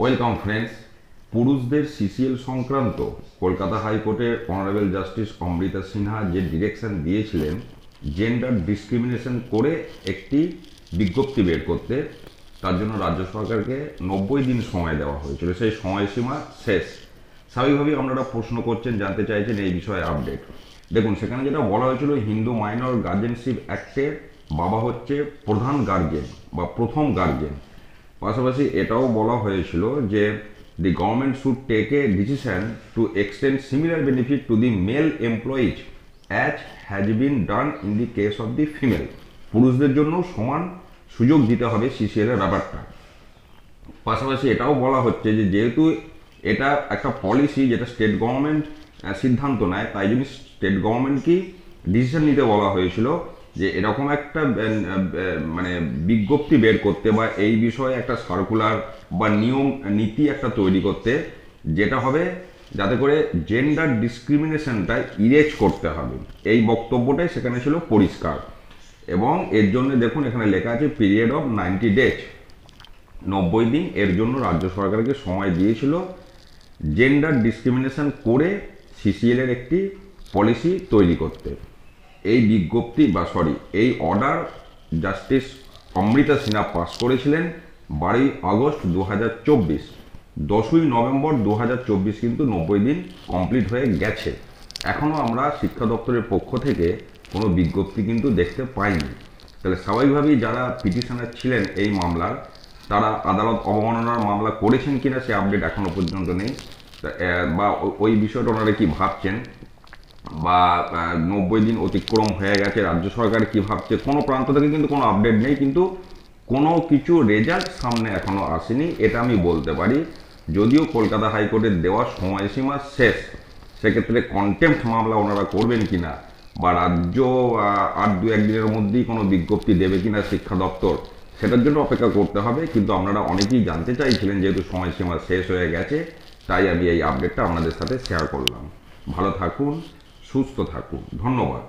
Welcome friends. পুরুষদের CCl সংক্রান্ত কলকাতা হাইকোর্টের অনারেবল জাস্টিস অমৃতা সিনহা যে ডিরেকশন দিয়েছিলেন জেন্ডার ডিসক্রিমিনেশন করে একটি বিজ্ঞপ্তি বের করতে, তার জন্য রাজ্য সরকারকে 90 দিন সময় দেওয়া হয়েছিল। সেই সময়সীমা শেষ। স্বাভাবিকভাবেই আপনারা প্রশ্ন করছেন, জানতে চাইছেন এই বিষয়ে আপডেট। দেখুন, সেখানে যেটা বলা হয়েছিল, হিন্দু মাইনর গার্জেনশিপ অ্যাক্টে বাবা হচ্ছে প্রধান গার্জেন বা প্রথম গার্জেন। পাশাপাশি এটাও বলা হয়েছিল যে the government should take a decision to extend similar benefit to the male employees as has been done in the case of the female. পুরুষদের জন্য সমান সুযোগ দিতে হবে সিসিএল এর ব্যাপারটা। পাশাপাশি এটাও বলা হচ্ছে যে যেহেতু এটা একটা পলিসি যেটা স্টেট গভর্নমেন্ট সিদ্ধান্ত নেয়, তাই জন্য স্টেট গভর্নমেন্টকেই ডিসিশন নিতে বলা হয়েছিল যে এরকম একটা মানে বিজ্ঞপ্তি বের করতে বা এই বিষয়ে একটা সার্কুলার বা নিয়ম নীতি একটা তৈরি করতে, যেটা হবে যাতে করে জেন্ডার ডিসক্রিমিনেশনটা ইরেজ করতে হবে। এই বক্তব্যটাই সেখানে ছিল পরিষ্কার। এবং এর জন্য দেখুন এখানে লেখা আছে পিরিয়ড অফ 90 ডেজ, 90 দিন এর জন্য রাজ্য সরকারকে সময় দিয়েছিল জেন্ডার ডিসক্রিমিনেশন করে সিসিএল এর একটি পলিসি তৈরি করতে। এই বিজ্ঞপ্তি বা এই order justice Amrita Sinha pass করেছিলেন 12 আগস্ট 2024। 10ই নভেম্বর 2024 কিন্তু 90 দিন কমপ্লিট হয়ে গেছে। এখনও আমরা শিক্ষা দপ্তরের পক্ষ থেকে কোনো বিজ্ঞপ্তি কিন্তু দেখতে পাইনি। তাহলে স্বাভাবিকভাবেই যারা পিটিশনার ছিলেন এই মামলার, তারা আদালত অবমাননার মামলা করেছেন কিনা সে আপডেট এখনো পর্যন্ত নেই। বা ওই বিষয়টা ওনারা কি ভাবছেন, বা 90 দিন অতিক্রম হয়ে গেছে, রাজ্য সরকার কি ভাবছে, কোনো প্রান্ত থেকে কিন্তু কোনো আপডেট নেই। কিন্তু কোনো কিছু রেজাল্ট সামনে এখনো আসেনি, এটা আমি বলতে পারি। যদিও কলকাতা হাইকোর্টের দেওয়া সময়সীমা শেষ, সেক্ষেত্রে কন্টেম্পট মামলা ওনারা করবেন কিনা, বা রাজ্য আর 2-1 দিনের মধ্যেই কোনো বিজ্ঞপ্তি দেবে কিনা শিক্ষা দপ্তর, সেটার জন্য অপেক্ষা করতে হবে। কিন্তু আপনারা অনেকেই জানতে চাইছিলেন, যেহেতু সময়সীমা শেষ হয়ে গেছে, তাই আমি এই আপডেটটা আপনাদের সাথে শেয়ার করলাম। ভালো থাকুন, সুস্থ থাকুন, ধন্যবাদ।